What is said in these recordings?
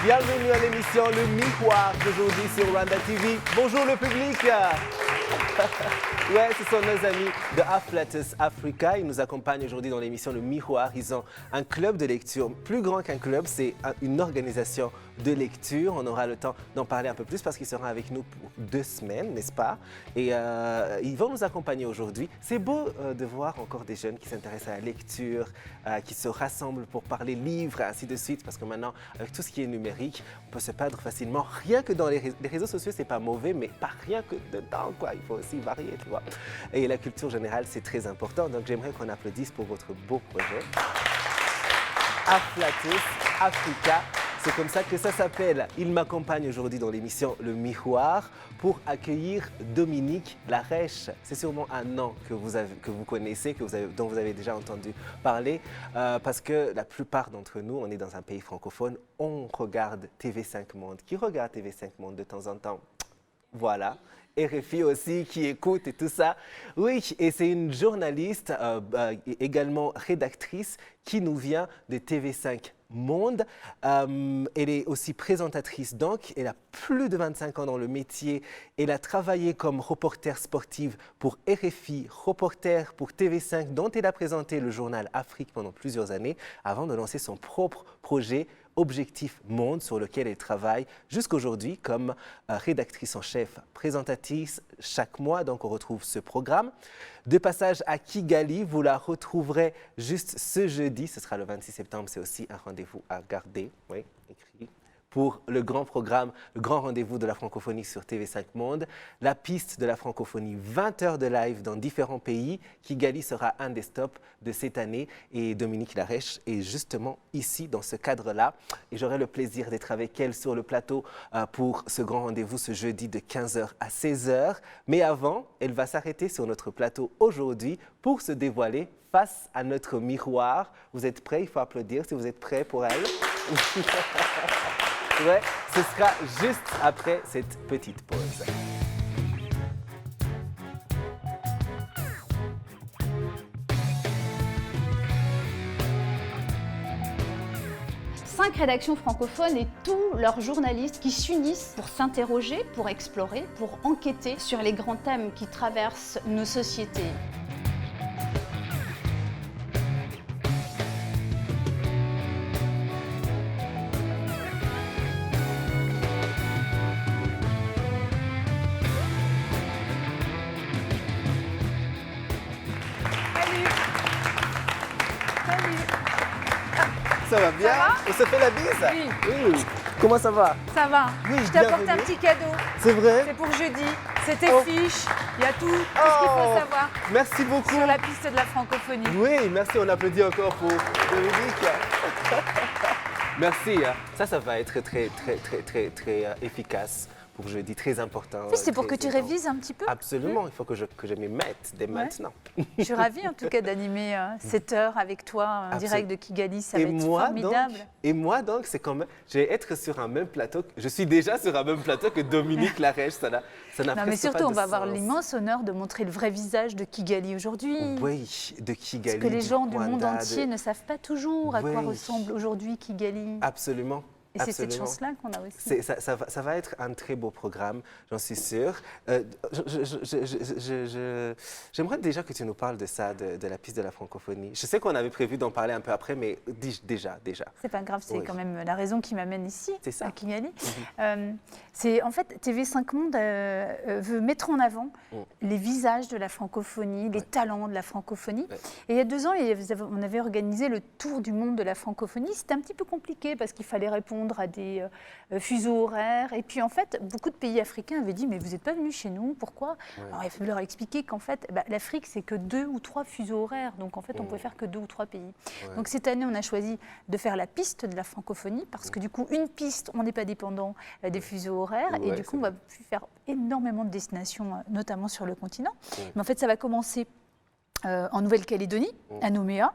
Bienvenue à l'émission Le Miroir d'aujourd'hui sur Rwanda TV. Bonjour le public. Ouais, ce sont nos amis de Afflatus Africa. Ils nous accompagnent aujourd'hui dans l'émission Le Miroir. Ils ont un club de lecture, plus grand qu'un club, c'est une organisation de lecture. On aura le temps d'en parler un peu plus parce qu'ils seront avec nous pour 2 semaines, n'est-ce pas? Et ils vont nous accompagner aujourd'hui. C'est beau de voir encore des jeunes qui s'intéressent à la lecture, qui se rassemblent pour parler livres, ainsi de suite, parce que maintenant, avec tout ce qui est numérique, on peut se perdre facilement. Rien que dans les réseaux sociaux, c'est pas mauvais, mais pas rien que dedans, quoi. Il faut aussi varier, tu vois. Et la culture générale, c'est très important. Donc, j'aimerais qu'on applaudisse pour votre beau projet. Afflatus Africa. C'est comme ça que ça s'appelle. Il m'accompagne aujourd'hui dans l'émission Le Miroir pour accueillir Dominique Larèche. C'est sûrement un nom que vous connaissez, dont vous avez déjà entendu parler, parce que la plupart d'entre nous, on est dans un pays francophone, on regarde TV5 Monde. Qui regarde TV5 Monde de temps en temps? Voilà. RFI aussi, qui écoute et tout ça. Oui, et c'est une journaliste, également rédactrice, qui nous vient de TV5 Monde. Elle est aussi présentatrice, donc elle a plus de 25 ans dans le métier. Elle a travaillé comme reporter sportive pour RFI, reporter pour TV5, dont elle a présenté le journal Afrique pendant plusieurs années, avant de lancer son propre projet Objectif Monde, sur lequel elle travaille jusqu'aujourd'hui comme rédactrice en chef, présentatrice chaque mois. Donc on retrouve ce programme. De passage à Kigali, vous la retrouverez juste ce jeudi, ce sera le 26 septembre, c'est aussi un rendez-vous à garder, oui, écrit, pour le grand programme, le grand rendez-vous de la francophonie sur TV5 Monde. La piste de la francophonie, 20 heures de live dans différents pays. Kigali sera un des stops de cette année et Dominique Larèche est justement ici dans ce cadre-là. Et j'aurai le plaisir d'être avec elle sur le plateau pour ce grand rendez-vous ce jeudi de 15h à 16h. Mais avant, elle va s'arrêter sur notre plateau aujourd'hui pour se dévoiler face à notre miroir. Vous êtes prêts? Il faut applaudir si vous êtes prêts pour elle. Ouais, ce sera juste après cette petite pause. Cinq rédactions francophones et tous leurs journalistes qui s'unissent pour s'interroger, pour explorer, pour enquêter sur les grands thèmes qui traversent nos sociétés. Ça va bien? On se fait la bise? Oui. Comment ça va? Ça va. Oui, je t'apporte bienvenue. un petit cadeau. C'est vrai? C'est pour jeudi. C'est tes fiches. Il y a tout ce qu'il faut savoir Merci beaucoup. sur la piste de la francophonie. Oui, merci. On applaudit encore pour Dominique. Merci. Ça va être très efficace pour jeudi, très important. Oui, c'est pour que tu énorme. révises un petit peu. Absolument, il faut que je m'y mette dès maintenant. Je suis ravie en tout cas d'animer cette heure avec toi en direct de Kigali. Ça va être formidable. Et moi donc, c'est quand même, je vais être sur un même plateau. Je suis déjà sur un même plateau que Dominique Larèche. Ça n'a Non, mais presque surtout, pas on de va avoir sens. l'immense honneur de montrer le vrai visage de Kigali aujourd'hui. Oui, de Kigali. Parce que les gens du monde Rwanda, entier ne savent pas toujours à quoi Oui. ressemble aujourd'hui Kigali. Absolument. Et c'est cette Absolument. chance-là qu'on a aussi. Ça va être un très beau programme, j'en suis sûre. J'aimerais déjà que tu nous parles de ça, de la piste de la francophonie. Je sais qu'on avait prévu d'en parler un peu après, mais déjà. C'est pas grave, c'est Oui. quand même la raison qui m'amène ici, C'est ça. à Kigali. C'est en fait TV5 Monde veut mettre en avant les visages de la francophonie, les talents de la francophonie. Ouais. Et il y a 2 ans, on avait organisé le tour du monde de la francophonie. C'était un petit peu compliqué parce qu'il fallait répondre à des fuseaux horaires. Et puis en fait, beaucoup de pays africains avaient dit mais vous n'êtes pas venus chez nous, pourquoi? Alors il a fallu leur expliquer qu'en fait, l'Afrique c'est que 2 ou 3 fuseaux horaires. Donc en fait, on pouvait faire que 2 ou 3 pays. Donc cette année, on a choisi de faire la piste de la francophonie parce que du coup, une piste, on n'est pas dépendant des fuseaux horaires et du coup, on va faire énormément de destinations, notamment sur le continent. Mais en fait, ça va commencer en Nouvelle-Calédonie, à Nouméa.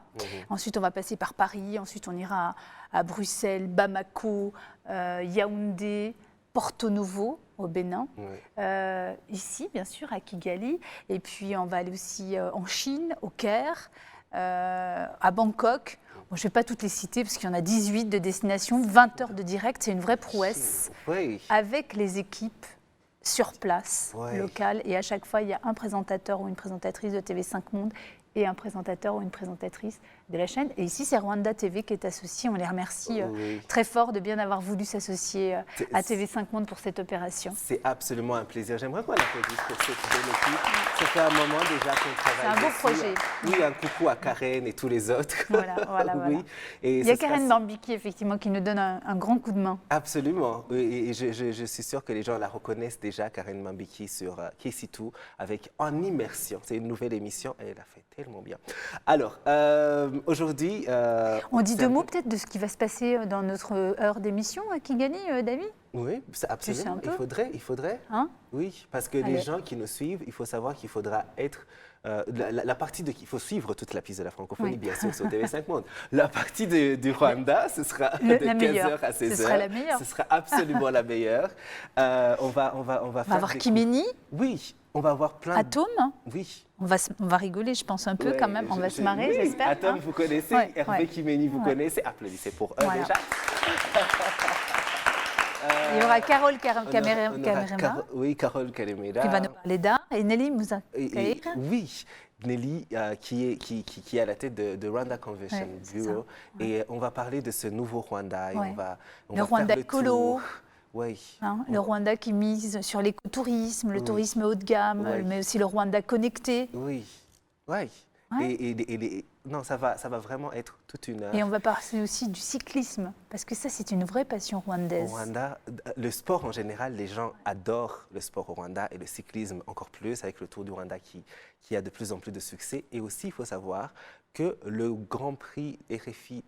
Ensuite, on va passer par Paris. Ensuite, on ira à Bruxelles, Bamako, Yaoundé, Porto Novo, au Bénin. Ici, bien sûr, à Kigali. Et puis, on va aller aussi en Chine, au Caire, à Bangkok. Bon, je ne vais pas toutes les citer parce qu'il y en a 18 de destinations, 20 heures de direct, c'est une vraie prouesse. Oui. Avec les équipes sur place, Ouais. locales. Et à chaque fois, il y a un présentateur ou une présentatrice de TV5 Monde et un présentateur ou une présentatrice de la chaîne. Et ici, c'est Rwanda TV qui est associé. On les remercie Oui. très fort de bien avoir voulu s'associer C'est- à TV5 Monde pour cette opération. C'est absolument un plaisir. J'aimerais qu'on applaudisse pour cette belle équipe. Ça fait un moment déjà qu'on travaille. C'est un beau dessus. projet. Oui, un coucou à Karen et tous les autres. Voilà. Oui. Et Il y a ce sera- Karen Bambiki, effectivement, qui nous donne un grand coup de main. Absolument. Et je suis sûr que les gens la reconnaissent déjà, Karen Mambiki, sur KC2, avec En Immersion. C'est une nouvelle émission et elle a fait tellement bien. Alors, aujourd'hui... On dit c'est deux un mots peu- peut-être de ce qui va se passer dans notre heure d'émission à Kigali, David? Oui, absolument. un peu Il faudrait. Hein? Oui, parce que Allez. les gens qui nous suivent, il faut savoir qu'il faudra être... la partie il faut suivre toute la piste de la francophonie, Oui. bien sûr, sur TV5 Monde. La partie du Rwanda, ce sera La de 15h meilleure. à 16h. Ce sera la meilleure. Ce sera absolument la meilleure. On va On va faire voir des Kimeni, Oui, on va avoir plein Atome. Oui. On va rigoler, je pense, un peu Ouais, quand même. On va se marrer, oui, j'espère. Atom, hein. vous connaissez. Ouais, Hervé ouais. Kimeni, vous Ouais. connaissez. Applaudissez pour eux Voilà. déjà. Il y aura Carole On aura Camerema Oui, Carole Kalemera. qui va nous parler d'art et Nelly Moussa. Oui, Nelly, qui est à la tête de Rwanda Convention Ouais, c'est Bureau. ça. Et on va parler de ce nouveau Rwanda. Et Ouais. on va Le faire Rwanda le écolo. tour. Oui. Hein, le Rwanda qui mise sur l'écotourisme, le Oui. tourisme haut de gamme, Oui. mais aussi le Rwanda connecté. Oui. Oui. Ouais. Non, ça va vraiment être toute une heure. Et on va parler aussi du cyclisme, parce que ça, c'est une vraie passion Au rwandaise. Rwanda, le sport en général, les gens adorent le sport au Rwanda et le cyclisme encore plus avec le Tour du Rwanda qui a de plus en plus de succès. Et aussi, il faut savoir que le Grand Prix RFI,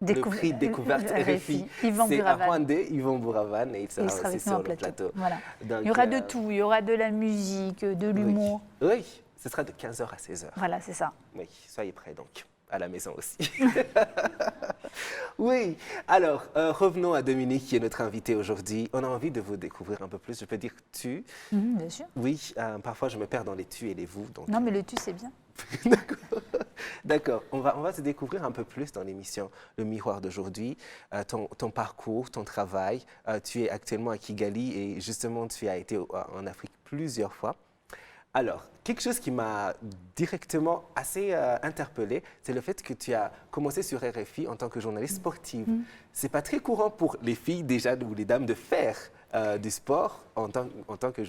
le prix découverte RFI, Yvan c'est un Buravan. Rwandais, Yvan Buravan, et il Et sera il sera aussi avec nous sur en le plateau. plateau. Voilà. Donc, Il y aura de tout, il y aura de la musique, de l'humour. Oui, ce sera de 15h à 16h. Voilà, c'est ça. Oui, soyez prêts donc, à la maison aussi. Oui, alors revenons à Dominique qui est notre invité aujourd'hui. On a envie de vous découvrir un peu plus, je peux dire tu. Bien sûr. Oui, parfois je me perds dans les tu et les vous. Donc... Non, mais le tu, c'est bien. D'accord, on va se découvrir un peu plus dans l'émission Le Miroir d'aujourd'hui, ton parcours, ton travail. Tu es actuellement à Kigali et justement tu as été en Afrique plusieurs fois. Alors, quelque chose qui m'a directement assez interpellée, c'est le fait que tu as commencé sur RFI en tant que journaliste sportive. C'est pas très courant pour les filles déjà ou les dames de faire du sport en tant que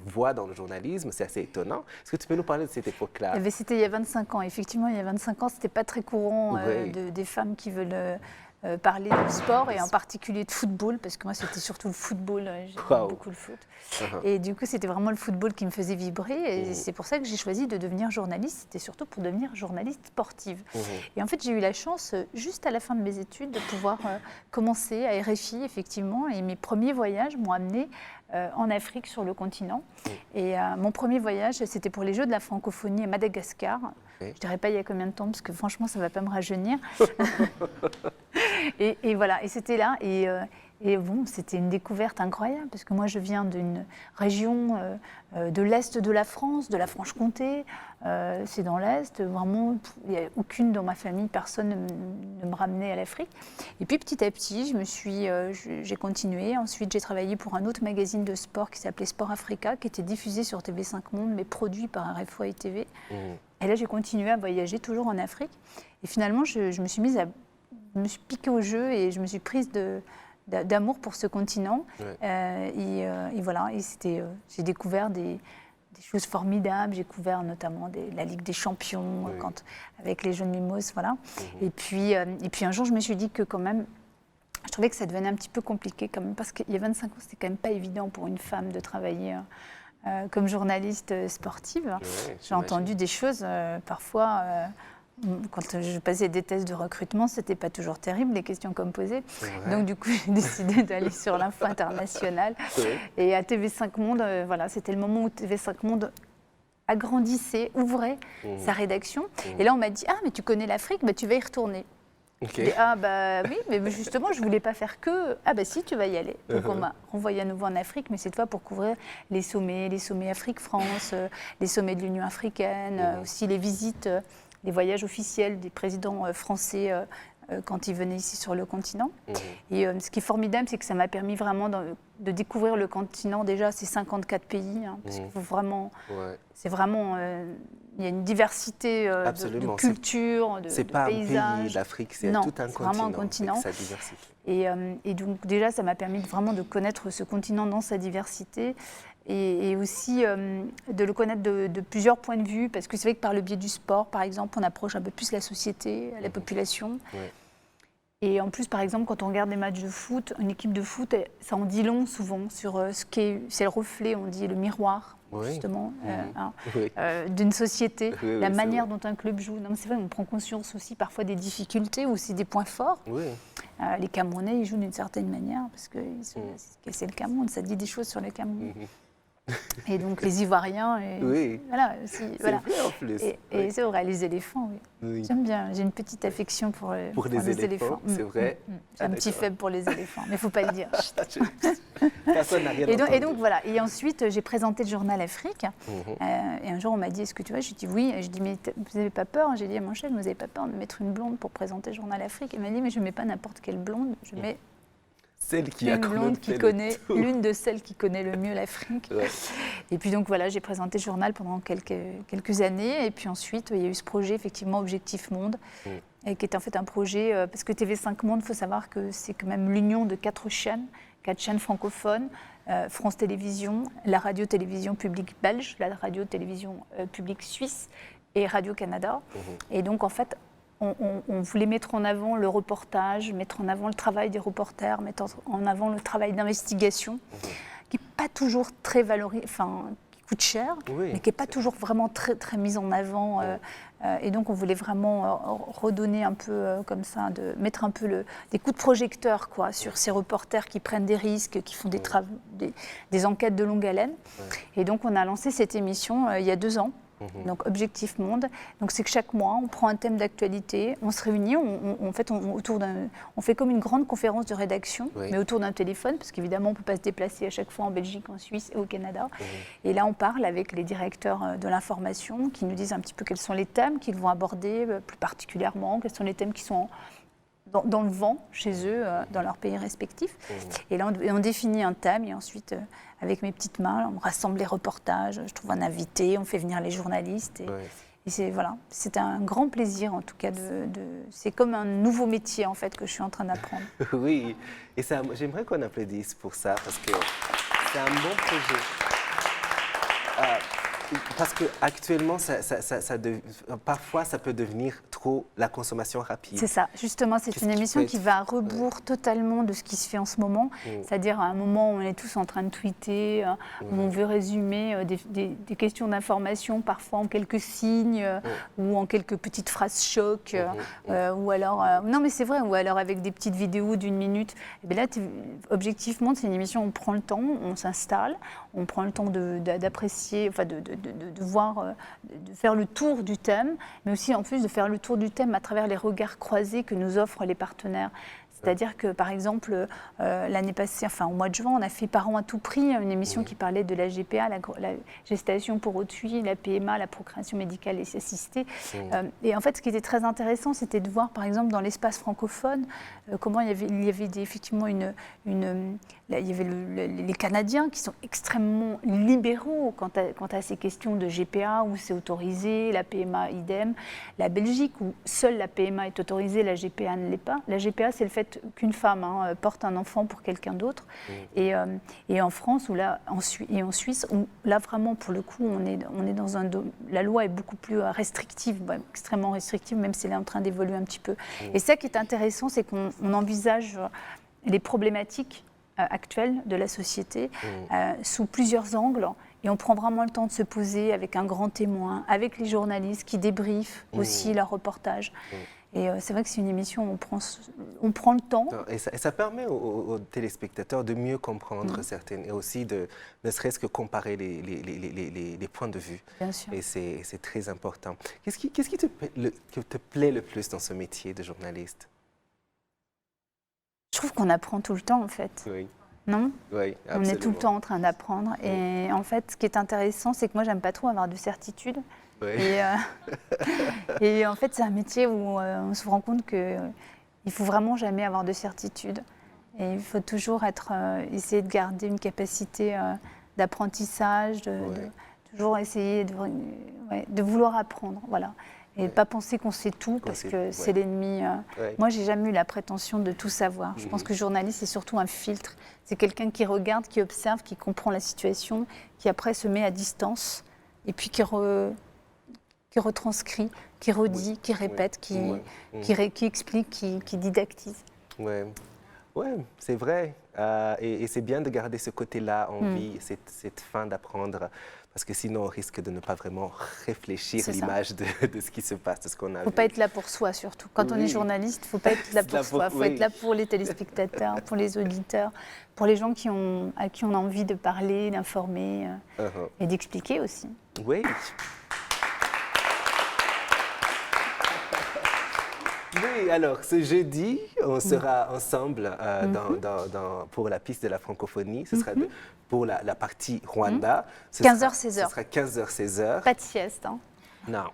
voix dans le journalisme. C'est assez étonnant. Est-ce que tu peux nous parler de cette époque-là? C'était il y a 25 ans. Effectivement, il y a 25 ans, ce n'était pas très courant Oui. des femmes qui veulent parler de sport et en particulier de football, parce que moi, c'était surtout le football. J'aime Wow. beaucoup le foot. Uh-huh. Et du coup, c'était vraiment le football qui me faisait vibrer. Et c'est pour ça que j'ai choisi de devenir journaliste. C'était surtout pour devenir journaliste sportive. Et en fait, j'ai eu la chance, juste à la fin de mes études, de pouvoir commencer à RFI, effectivement. Et mes premiers voyages m'ont amené en Afrique, sur le continent. Et mon premier voyage, c'était pour les Jeux de la francophonie à Madagascar. Je ne dirais pas il y a combien de temps, parce que franchement, ça ne va pas me rajeunir. et voilà, et c'était là. Et bon, c'était une découverte incroyable, parce que moi, je viens d'une région de l'Est de la France, de la Franche-Comté. C'est dans l'Est, vraiment, il n'y a aucune dans ma famille, personne ne me ramenait à l'Afrique. Et puis, petit à petit, j'ai continué. Ensuite, j'ai travaillé pour un autre magazine de sport qui s'appelait Sport Africa, qui était diffusé sur TV5 Monde, mais produit par RFI TV. Et là, j'ai continué à voyager, toujours en Afrique. Et finalement, je me suis piquée au jeu et je me suis prise d'amour pour ce continent. Ouais. Et voilà, j'ai découvert des choses formidables. J'ai découvert notamment la Ligue des Champions, avec les Jeunes Mimosas, voilà. Et puis un jour, je me suis dit que quand même, je trouvais que ça devenait un petit peu compliqué quand même, parce qu'il y a 25 ans, c'était quand même pas évident pour une femme de travailler comme journaliste sportive. J'ai entendu des choses parfois. Quand je passais des tests de recrutement, c'était pas toujours terrible, les questions qu'on me posait. Donc du coup, j'ai décidé d'aller sur l'info internationale. Et à TV5 Monde, voilà, c'était le moment où TV5 Monde agrandissait, ouvrait sa rédaction. Et là, on m'a dit « Ah, mais tu connais l'Afrique, bah, tu vas y retourner ». Et, ah bah oui, mais justement, je voulais pas faire que. Ah bah si, tu vas y aller. Donc on m'a renvoyé à nouveau en Afrique, mais cette fois pour couvrir les sommets Afrique-France, les sommets de l'Union africaine, aussi les visites les voyages officiels des présidents français quand ils venaient ici sur le continent. Et ce qui est formidable, c'est que ça m'a permis vraiment de découvrir le continent, déjà ces 54 pays, parce qu'il faut vraiment, c'est vraiment, il y a une diversité de cultures, de paysages. C'est pas un pays d'Afrique, c'est tout un continent. Vraiment un continent. Sa diversité. Et donc déjà, ça m'a permis vraiment de connaître ce continent dans sa diversité. Et aussi de le connaître de plusieurs points de vue, parce que c'est vrai que par le biais du sport, par exemple, on approche un peu plus la société, la population. Et en plus, par exemple, quand on regarde des matchs de foot, une équipe de foot, ça en dit long souvent sur ce qu'est, c'est le reflet, on dit le miroir, justement, d'une société, la manière dont un club joue. Non, mais c'est vrai, on prend conscience aussi parfois des difficultés ou aussi des points forts. Les Camerounais, ils jouent d'une certaine manière, parce que c'est le Cameroun, ça dit des choses sur le Cameroun. Et donc les Ivoiriens, voilà, aussi, voilà. Vrai en plus. Et c'est vrai, les éléphants, j'aime bien, j'ai une petite affection pour les éléphants. C'est vrai. J'ai un petit faible pour les éléphants, mais il ne faut pas le dire. Personne n'a rien et donc voilà, et ensuite j'ai présenté le journal Afrique, et un jour on m'a dit, est-ce que tu vois, je dis oui, et je dis mais vous n'avez pas peur, j'ai dit à mon chef, vous n'avez pas peur de mettre une blonde pour présenter le journal Afrique? Il m'a dit mais je ne mets pas n'importe quelle blonde, je mets une blonde qui connaît, l'une de celles qui connaît le mieux l'Afrique. Et puis donc voilà, j'ai présenté le journal pendant quelques années. Et puis ensuite, il y a eu ce projet, effectivement, Objectif Monde, qui est en fait un projet, parce que TV5 Monde, il faut savoir que c'est quand même l'union de 4 chaînes francophones, France Télévisions, la radio-télévision publique belge, la radio-télévision publique suisse et Radio-Canada. Et donc en fait, on voulait mettre en avant le reportage, mettre en avant le travail des reporters, mettre en avant le travail d'investigation, qui n'est pas toujours très valorisé, enfin, qui coûte cher, mais qui n'est pas toujours vraiment très, très mis en avant. Et donc, on voulait vraiment redonner un peu comme ça, mettre un peu des coups de projecteur sur ces reporters qui prennent des risques, qui font des enquêtes de longue haleine. Et donc, on a lancé cette émission il y a 2 ans. Donc Objectif Monde. Donc c'est que chaque mois, on prend un thème d'actualité, on se réunit, on fait comme une grande conférence de rédaction, mais autour d'un téléphone, parce qu'évidemment, on ne peut pas se déplacer à chaque fois en Belgique, en Suisse et au Canada. Et là, on parle avec les directeurs de l'information qui nous disent un petit peu quels sont les thèmes qu'ils vont aborder plus particulièrement, quels sont les thèmes qui sont dans le vent chez eux, dans leur pays respectifs. Et là, on définit un thème et ensuite, avec mes petites mains, on rassemble les reportages, je trouve un invité, on fait venir les journalistes. Et c'est un grand plaisir en tout cas. C'est comme un nouveau métier en fait que je suis en train d'apprendre. Oui, et j'aimerais qu'on applaudisse pour ça parce que c'est un bon projet. Parce qu'actuellement, parfois, ça peut devenir trop la consommation rapide. C'est ça, justement, c'est une émission qui va à rebours totalement de ce qui se fait en ce moment. C'est-à-dire, à un moment, on est tous en train de tweeter, où on veut résumer des questions d'information, parfois en quelques signes, ou en quelques petites phrases choc, ou alors... non, mais c'est vrai, ou alors avec des petites vidéos d'1 minute. Et bien là, objectivement, c'est une émission où on prend le temps, on s'installe, on prend le temps d'apprécier, enfin de voir, de faire le tour du thème, mais aussi en plus de faire le tour du thème à travers les regards croisés que nous offrent les partenaires. C'est-à-dire que, par exemple, l'année passée, enfin au mois de juin, on a fait Parents à tout prix, une émission qui parlait de la GPA, la gestation pour autrui, la PMA, la procréation médicale et assistée. Et en fait, ce qui était très intéressant, c'était de voir, par exemple, dans l'espace francophone, comment il y avait effectivement il y avait les Canadiens qui sont extrêmement libéraux quant à ces questions de GPA, où c'est autorisé, la PMA idem. La Belgique, où seule la PMA est autorisée, la GPA ne l'est pas. La GPA, c'est le fait qu'une femme porte un enfant pour quelqu'un d'autre. Et en France, et en Suisse, où là vraiment, pour le coup, on est dans la loi est beaucoup plus restrictive, extrêmement restrictive, même si elle est en train d'évoluer un petit peu. Et ça qui est intéressant, c'est qu'on envisage les problématiques actuelles de la société sous plusieurs angles. Et on prend vraiment le temps de se poser avec un grand témoin, avec les journalistes qui débriefent aussi leur reportage. Et c'est vrai que c'est une émission où on prend le temps. Et ça permet aux téléspectateurs de mieux comprendre certaines, et aussi ne serait-ce que comparer les points de vue. Bien sûr. Et c'est très important. Qu'est-ce qui te plaît le plus dans ce métier de journaliste? Je trouve qu'on apprend tout le temps, en fait. Oui. Non? Oui, absolument. On est tout le temps en train d'apprendre. Et en fait, ce qui est intéressant, c'est que moi, j'aime pas trop avoir de certitude. Ouais. Et en fait, c'est un métier où on se rend compte qu'il ne faut vraiment jamais avoir de certitude. Et il faut toujours essayer de garder une capacité d'apprentissage, de toujours essayer de vouloir apprendre. Voilà. Et de ne pas penser qu'on sait tout parce que c'est l'ennemi. Moi, je n'ai jamais eu la prétention de tout savoir. Je pense que le journaliste, c'est surtout un filtre. C'est quelqu'un qui regarde, qui observe, qui comprend la situation, qui après se met à distance et puis qui retranscrit, qui redit, qui répète, qui explique, qui didactise. Oui, c'est vrai. Et c'est bien de garder ce côté-là en vie, cette fin d'apprendre. Parce que sinon, on risque de ne pas vraiment réfléchir l'image de ce qui se passe, de ce qu'on a vu. Il ne faut pas être là pour soi, surtout. Quand on est journaliste, il ne faut pas être là pour soi. Il faut être là pour les téléspectateurs, pour les auditeurs, pour les gens à qui on a envie de parler, d'informer et d'expliquer aussi. Oui. Oui, alors ce jeudi, on sera ensemble pour la piste de la francophonie. Ce sera pour la partie Rwanda. 15h, 16h. Ce sera 15h, 16h. Pas de sieste. Hein. Non.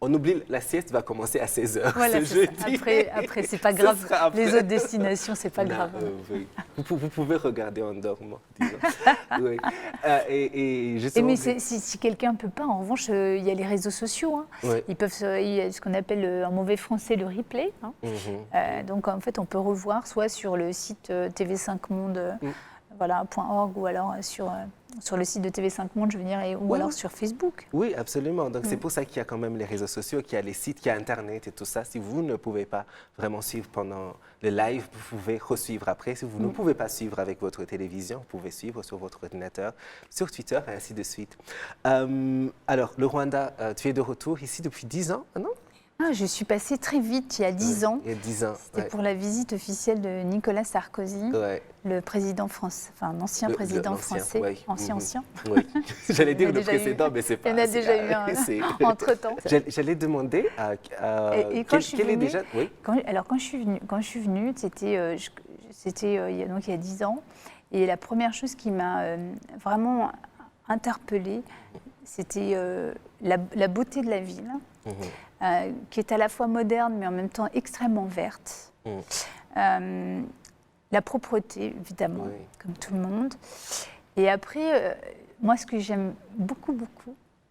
On oublie, la sieste va commencer à 16h. Voilà, ce jeudi. Après c'est pas grave. Les autres destinations, c'est pas grave. Oui. Vous pouvez regarder en dormant, disons. Oui. Et justement, mais si quelqu'un ne peut pas, en revanche, il y a les réseaux sociaux. Hein. Oui. Il y a ce qu'on appelle en mauvais français le replay. Hein. Donc en fait, on peut revoir soit sur le site TV5 Monde. .org ou alors sur le site de TV5 Monde, je veux dire, ou alors sur Facebook. Oui, absolument. Donc c'est pour ça qu'il y a quand même les réseaux sociaux, qu'il y a les sites, qu'il y a Internet et tout ça. Si vous ne pouvez pas vraiment suivre pendant le live, vous pouvez re-suivre après. Si vous ne pouvez pas suivre avec votre télévision, vous pouvez suivre sur votre ordinateur, sur Twitter et ainsi de suite. Alors, le Rwanda, tu es de retour ici depuis 10 ans, non? Je suis passée très vite, il y a 10 ans. Il y a 10 ans. C'était pour la visite officielle de Nicolas Sarkozy, le président français, enfin l'ancien président français, ancien. Oui. J'allais dire le précédent, mais c'est pas. Il y en a déjà eu un entre-temps. J'allais demander quand je suis venue, déjà. Oui. Quand je suis venue, c'était il y a 10 ans, et la première chose qui m'a vraiment interpellée, c'était la beauté de la ville. Qui est à la fois moderne mais en même temps extrêmement verte. La propreté, évidemment, comme tout le monde. Et après, moi, ce que j'aime beaucoup,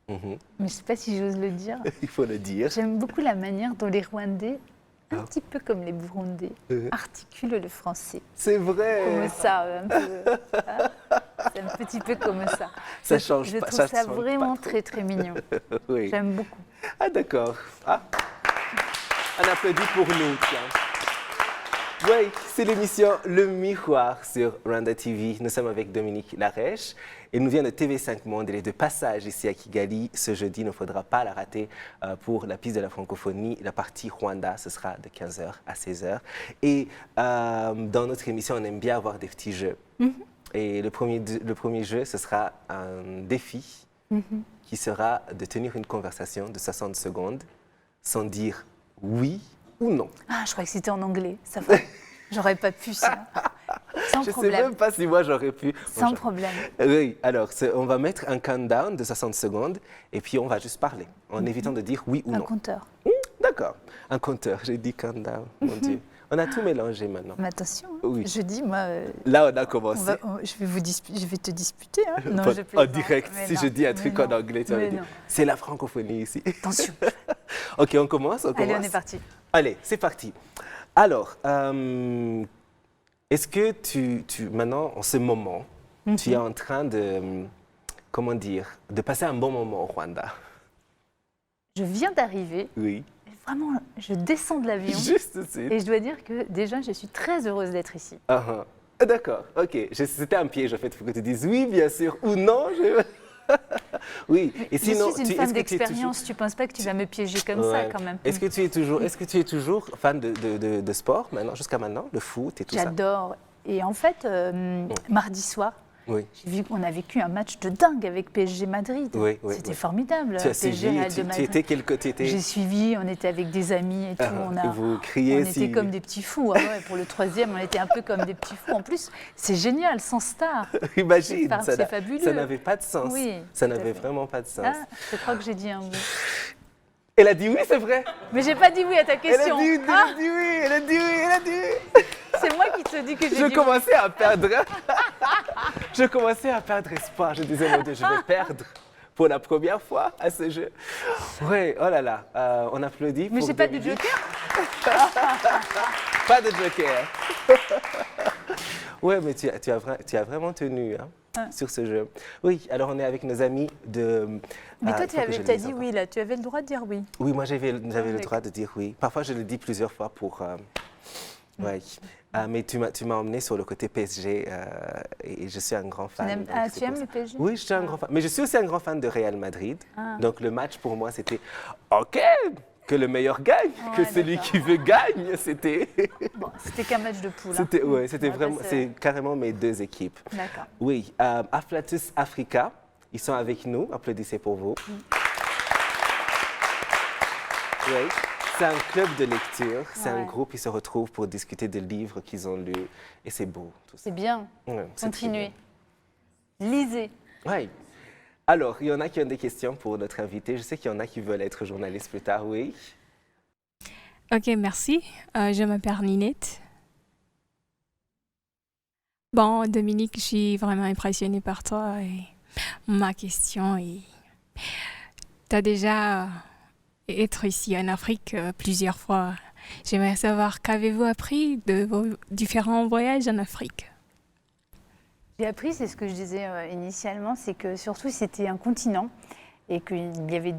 mais je ne sais pas si j'ose le dire. Il faut le dire. J'aime beaucoup la manière dont les Rwandais, un petit peu comme les Burundais, articulent le français. C'est vrai. Comme ça, un peu. C'est un petit peu comme ça. Ça change je pas. trouve ça vraiment très, très mignon. Oui. J'aime beaucoup. Ah, d'accord. Un applaudit pour nous, tiens. Oui, c'est l'émission Le Miroir sur Rwanda TV. Nous sommes avec Dominique Larèche. Il nous vient de TV5 Monde. Elle est de passage ici à Kigali. Ce jeudi, il ne faudra pas la rater pour la piste de la francophonie. La partie Rwanda, ce sera de 15h à 16h. Et dans notre émission, on aime bien avoir des petits jeux. Et le premier jeu, ce sera un défi qui sera de tenir une conversation de 60 secondes sans dire oui ou non. Ah, je croyais que c'était en anglais. Ça va. J'aurais pas pu ça. Sans problème. Je ne sais même pas si moi j'aurais pu. Sans problème. Oui, alors on va mettre un countdown de 60 secondes et puis on va juste parler en évitant de dire oui ou non. Un compteur. D'accord, un compteur. J'ai dit countdown, mon Dieu. On a tout mélangé maintenant. Mais attention, Oui. je dis, moi... Là, on a commencé. Je vais te disputer. Hein. Non, je en direct, mais si non, je dis un truc en non, anglais, tu vas me dire, c'est la francophonie ici. Attention. Ok, on commence. Allez, on est parti. Allez, c'est parti. Alors, est-ce que maintenant, en ce moment, tu es en train de, comment dire, de passer un bon moment au Rwanda? Je viens d'arriver. Oui. Vraiment, je descends de l'avion. Juste tout de suite. Et je dois dire que déjà, je suis très heureuse d'être ici. D'accord, ok. C'était un piège en fait, il faut que tu dises oui, bien sûr, ou non. Oui, et sinon, je suis une femme d'expérience, tu ne penses pas que tu vas me piéger comme ça quand même. Est-ce que tu es toujours fan de sport maintenant, jusqu'à maintenant, le foot et tout ça? J'adore. Et en fait, mardi soir, Oui. On a vécu un match de dingue avec PSG Madrid. Oui, C'était formidable. Tu as PSG suivi, Real de Madrid. J'ai suivi, on était avec des amis et tout. Vous criez on était comme des petits fous. Pour le troisième, on était un peu comme des petits fous. En plus, c'est génial, sans star. Imagine, c'est fabuleux. Ça n'avait pas de sens. Oui, ça n'avait vraiment pas de sens. Ah, je crois que j'ai dit un oui. Elle a dit oui, c'est vrai. Mais j'ai pas dit oui à ta question. Elle a dit oui, elle a dit oui. C'est moi qui te dis que j'ai dit oui. Je commençais à perdre espoir. Je disais, mon Dieu, je vais perdre pour la première fois à ce jeu. Oui, oh là là, on applaudit. Mais j'ai pas de joker. Pas de joker. Oui, mais tu as vraiment tenu sur ce jeu. Oui, alors on est avec nos amis de... Mais toi, tu as dit oui, là. Tu avais le droit de dire oui. Oui, moi, j'avais le droit de dire oui. Parfois, je le dis plusieurs fois pour... Oui. Mais tu m'as emmené sur le côté PSG et je suis un grand fan. Tu aimes le PSG? Oui, je suis un grand fan. Mais je suis aussi un grand fan de Real Madrid. Donc le match pour moi, c'était OK, que le meilleur gagne, que celui qui veut gagne. C'était. Bon, c'était qu'un match de poule. C'était vraiment, c'est carrément mes deux équipes. D'accord. Oui, Afflatus Africa, ils sont avec nous. Applaudissez pour vous. Oui. C'est un club de lecture, c'est un groupe qui se retrouve pour discuter de livres qu'ils ont lus. Et c'est beau, tout ça. C'est bien. Ouais, continuez. Lisez. Oui. Alors, il y en a qui ont des questions pour notre invité. Je sais qu'il y en a qui veulent être journalistes plus tard, oui. Ok, merci. Je m'appelle Ninette. Bon, Dominique, je suis vraiment impressionnée par toi. Et ma question est... Tu as déjà... être ici en Afrique plusieurs fois. J'aimerais savoir qu'avez-vous appris de vos différents voyages en Afrique? J'ai appris, c'est ce que je disais initialement, c'est que surtout c'était un continent et qu'il y avait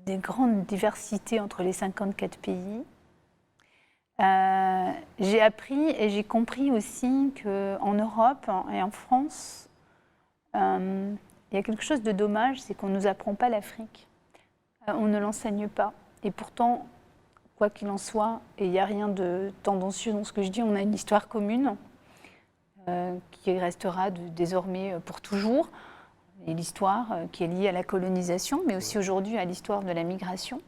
des grandes diversités entre les 54 pays. J'ai appris et j'ai compris aussi qu'en Europe et en France, il y a quelque chose de dommage, c'est qu'on ne nous apprend pas l'Afrique. On ne l'enseigne pas. Et pourtant, quoi qu'il en soit, et il n'y a rien de tendancieux dans ce que je dis, on a une histoire commune qui restera désormais pour toujours. Et l'histoire qui est liée à la colonisation, mais aussi aujourd'hui à l'histoire de la migration.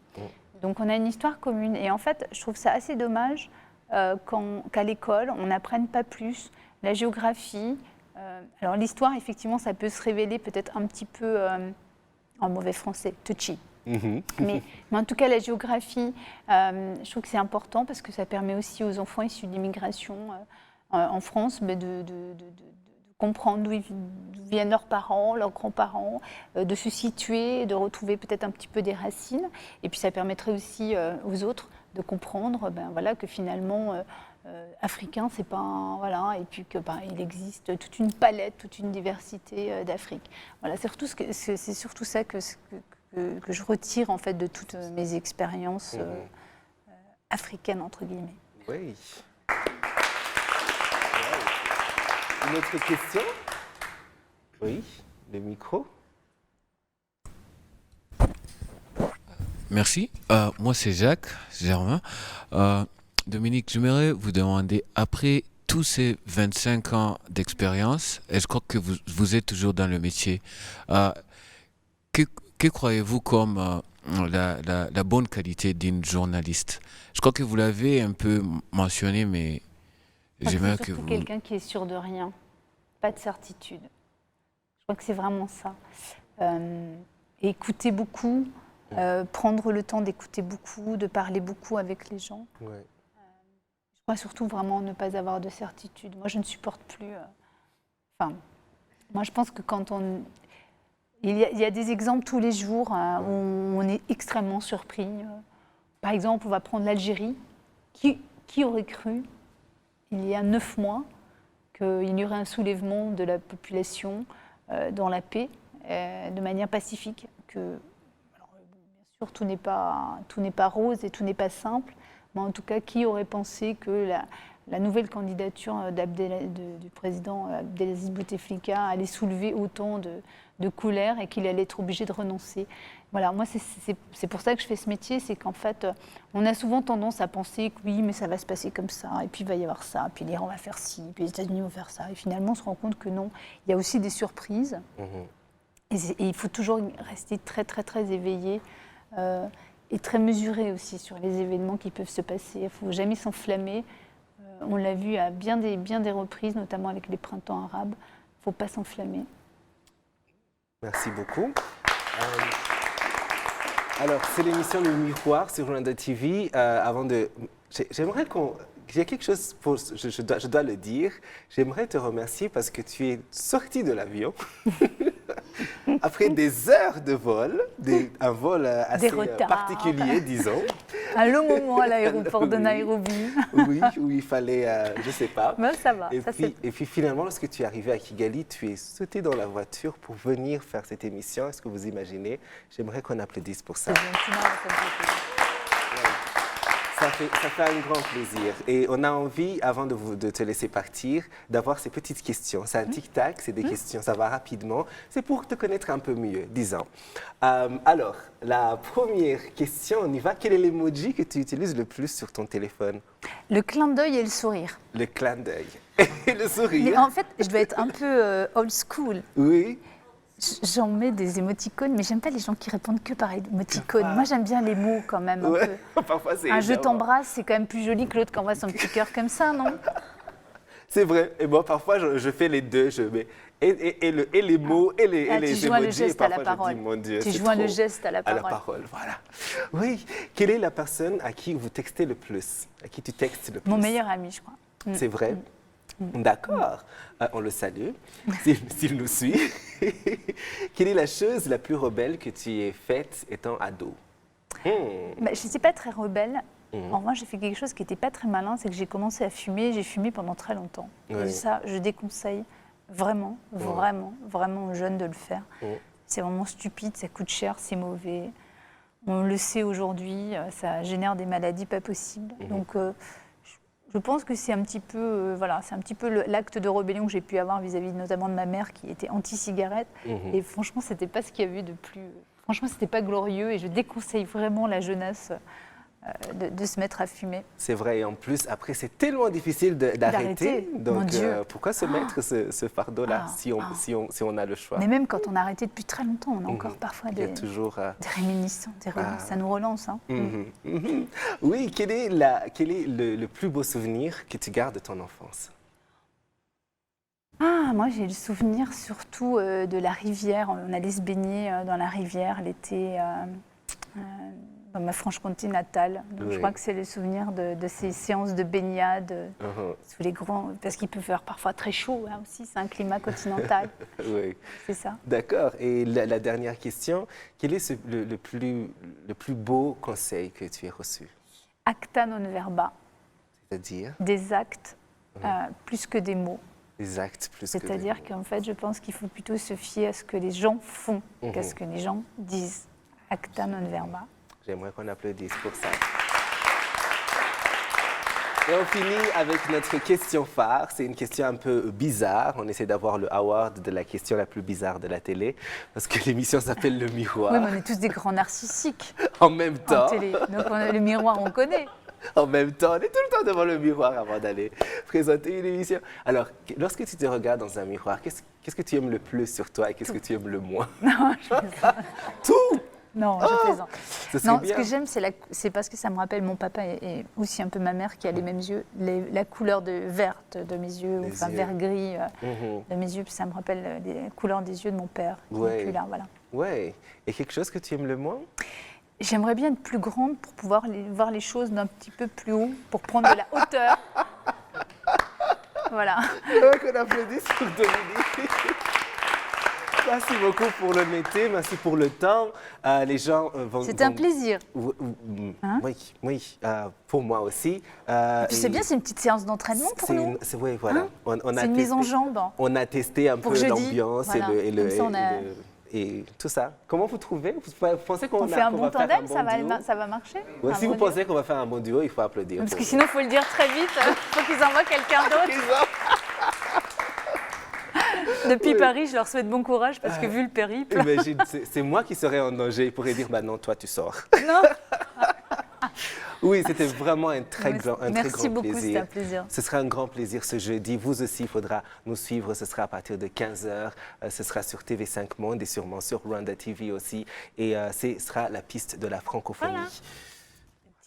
Donc on a une histoire commune. Et en fait, je trouve ça assez dommage qu'à l'école, on n'apprenne pas plus la géographie. Alors l'histoire, effectivement, ça peut se révéler peut-être un petit peu, en mauvais français, touchy. Mais en tout cas, la géographie, je trouve que c'est important parce que ça permet aussi aux enfants issus de l'immigration en France de comprendre d'où viennent leurs parents, leurs grands-parents, de se situer, de retrouver peut-être un petit peu des racines. Et puis ça permettrait aussi aux autres de comprendre que finalement, africain, c'est pas voilà, et puis que il existe toute une palette, toute une diversité d'Afrique. Voilà, c'est surtout ça que je retire en fait de toutes mes expériences africaines entre guillemets. Oui. Une autre question? Oui, le micro. Merci. Moi, c'est Jacques Germain. Dominique, j'aimerais vous demander, après tous ces 25 ans d'expérience, et je crois que vous êtes toujours dans le métier, que croyez-vous comme la bonne qualité d'une journaliste? Je crois que vous l'avez un peu mentionné, mais j'aimerais que vous... quelqu'un qui est sûr de rien, pas de certitude. Je crois que c'est vraiment ça. Écouter beaucoup, prendre le temps d'écouter beaucoup, de parler beaucoup avec les gens. Ouais. Je crois surtout vraiment ne pas avoir de certitude. Moi, je ne supporte plus... moi, je pense que quand on... Il y a des exemples tous les jours où on est extrêmement surpris. Par exemple, on va prendre l'Algérie. Qui aurait cru, il y a 9 mois, qu'il y aurait un soulèvement de la population dans la paix, de manière pacifique. Bien sûr, tout n'est pas rose et tout n'est pas simple. Mais en tout cas, qui aurait pensé que la nouvelle candidature du président Abdelaziz Bouteflika allait soulever autant de colère et qu'il allait être obligé de renoncer. Voilà, moi, c'est pour ça que je fais ce métier, c'est qu'en fait, on a souvent tendance à penser que oui, mais ça va se passer comme ça, et puis il va y avoir ça, puis l'Iran va faire ci, puis les États-Unis vont faire ça. Et finalement, on se rend compte que non, il y a aussi des surprises. Et il faut toujours rester très, très, très éveillé et très mesuré aussi sur les événements qui peuvent se passer. Il ne faut jamais s'enflammer. On l'a vu à bien des reprises, notamment avec les printemps arabes. Il ne faut pas s'enflammer. Merci beaucoup. Alors, c'est l'émission Le Miroir sur Rwanda TV. J'aimerais qu'on... Il y a quelque chose, je dois le dire. J'aimerais te remercier parce que tu es sorti de l'avion après des heures de vol, un vol assez particulier, disons. Un long moment à l'aéroport de Nairobi. Oui, où il fallait, je ne sais pas. Mais ça va. Et puis finalement, lorsque tu es arrivé à Kigali, tu es sauté dans la voiture pour venir faire cette émission. Est-ce que vous imaginez? J'aimerais qu'on applaudisse pour ça. Ça fait un grand plaisir. Et on a envie, avant de te laisser partir, d'avoir ces petites questions. C'est un tic-tac, c'est des questions, ça va rapidement. C'est pour te connaître un peu mieux, disons. Alors, la première question, on y va. Quel est l'emoji que tu utilises le plus sur ton téléphone? Le clin d'œil et le sourire. Le clin d'œil et le sourire. Mais en fait, je dois être un peu old school. Oui. J'en mets des émoticônes, mais j'aime pas les gens qui répondent que par émoticônes. Moi, j'aime bien les mots quand même. Un peu. Parfois, c'est un je t'embrasse, c'est quand même plus joli que l'autre qui envoie son petit cœur comme ça, non? C'est vrai. Et moi, parfois, je fais les deux. Je mets et les mots et les emojis. Tu joins le geste à la parole. Je dis, mon Dieu, tu joins le geste à la parole. À la parole, voilà. Oui. Quelle est la personne à qui vous textez le plus? À qui tu textes le plus? Mon meilleur ami, je crois. C'est vrai? D'accord, on le salue, s'il nous suit. Quelle est la chose la plus rebelle que tu aies faite étant ado? Je ne suis pas très rebelle. En revanche, j'ai fait quelque chose qui n'était pas très malin, c'est que j'ai commencé à fumer. J'ai fumé pendant très longtemps. Et ça, je déconseille vraiment, vraiment aux jeunes de le faire. C'est vraiment stupide, ça coûte cher, c'est mauvais. On le sait aujourd'hui, ça génère des maladies pas possibles. Donc, je pense que c'est un petit peu, c'est un petit peu l'acte de rébellion que j'ai pu avoir vis-à-vis notamment de ma mère qui était anti-cigarette. Et franchement, c'était pas ce qu'il y avait de plus. Franchement, c'était pas glorieux et je déconseille vraiment la jeunesse de se mettre à fumer. C'est vrai, et en plus, après, c'est tellement difficile d'arrêter. Donc, pourquoi se mettre ce fardeau-là si on a le choix? Mais même quand on a arrêté depuis très longtemps, on a encore parfois des réminiscences, ça nous relance. Hein. Oui, quel est le plus beau souvenir que tu gardes de ton enfance? Moi, j'ai le souvenir surtout de la rivière. On allait se baigner dans la rivière l'été. Dans ma Franche-Comté natale. Donc, je crois que c'est le souvenir de ces séances de baignade sous les grands... Parce qu'il peut faire parfois très chaud aussi, c'est un climat continental. Oui. C'est ça. D'accord. Et la dernière question, quel est le plus beau conseil que tu aies reçu? Acta non verba. C'est-à-dire? Des actes plus que des mots. Des actes plus que des mots. C'est-à-dire qu'en fait, je pense qu'il faut plutôt se fier à ce que les gens font qu'à ce que les gens disent. Acta non verba. J'aimerais qu'on applaudisse pour ça. Et on finit avec notre question phare. C'est une question un peu bizarre. On essaie d'avoir le award de la question la plus bizarre de la télé, parce que l'émission s'appelle Le Miroir. Oui, mais on est tous des grands narcissiques. En même temps. En télé. Donc le miroir, on connaît. En même temps, on est tout le temps devant le miroir avant d'aller présenter une émission. Alors, lorsque tu te regardes dans un miroir, qu'est-ce que tu aimes le plus sur toi et qu'est-ce que tu aimes le moins? Non, je plaisante. Tout! Non, je plaisante. Non, ce que j'aime, c'est parce que ça me rappelle mon papa et aussi un peu ma mère qui a les mêmes yeux, la couleur verte de mes yeux, vert-gris de mes yeux, puis ça me rappelle les couleurs des yeux de mon père qui n'est plus là, voilà. Ouais. Et quelque chose que tu aimes le moins? J'aimerais bien être plus grande pour pouvoir voir les choses d'un petit peu plus haut, pour prendre de la hauteur. Voilà. Qu'on applaudisse pour Dominique. Merci beaucoup pour l'honnêteté, merci pour le temps. Les gens vont... C'était un plaisir. Oui, pour moi aussi. Et puis c'est bien, c'est une petite séance d'entraînement pour nous. Oui, voilà. C'est une mise en jambe. On a testé un peu l'ambiance voilà. et tout ça. Comment vous trouvez? Vous pensez qu'on On fait un bon va faire tandem, un bon duo? ça va marcher? Ouais, Un si bon vous duo? pensez qu'on va faire un bon duo, il faut applaudir. Parce pour que vous. sinon, il faut le dire très vite. Il faut qu'ils envoient quelqu'un d'autre. Depuis Paris, je leur souhaite bon courage parce que vu le périple. Imagine, c'est moi qui serais en danger. Il pourrait dire, bah non, toi tu sors. Non. Oui, c'était vraiment un très Merci grand beaucoup, c'était plaisir. un plaisir. Ce sera un grand plaisir ce jeudi. Vous aussi, il faudra nous suivre. Ce sera à partir de 15h. Ce sera sur TV5 Monde et sûrement sur Rwanda TV aussi. Et ce sera la piste de la francophonie. Voilà.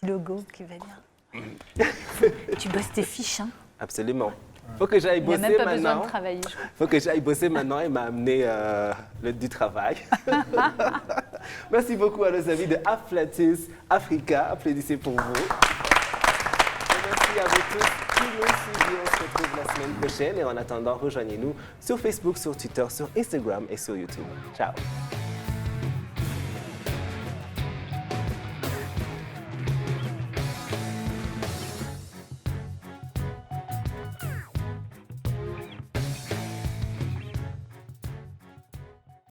Petit logo qui va bien. Tu bosses tes fiches, hein? Absolument. Faut que j'aille Il n'y a bosser même pas besoin maintenant. de travailler, je crois. Faut que j'aille bosser maintenant et m'amener du travail. Merci beaucoup à nos amis de Afflatus Africa. Applaudissez pour vous. Et merci à vous tous qui nous suivez. On se retrouve la semaine prochaine. Et en attendant, rejoignez-nous sur Facebook, sur Twitter, sur Instagram et sur YouTube. Ciao.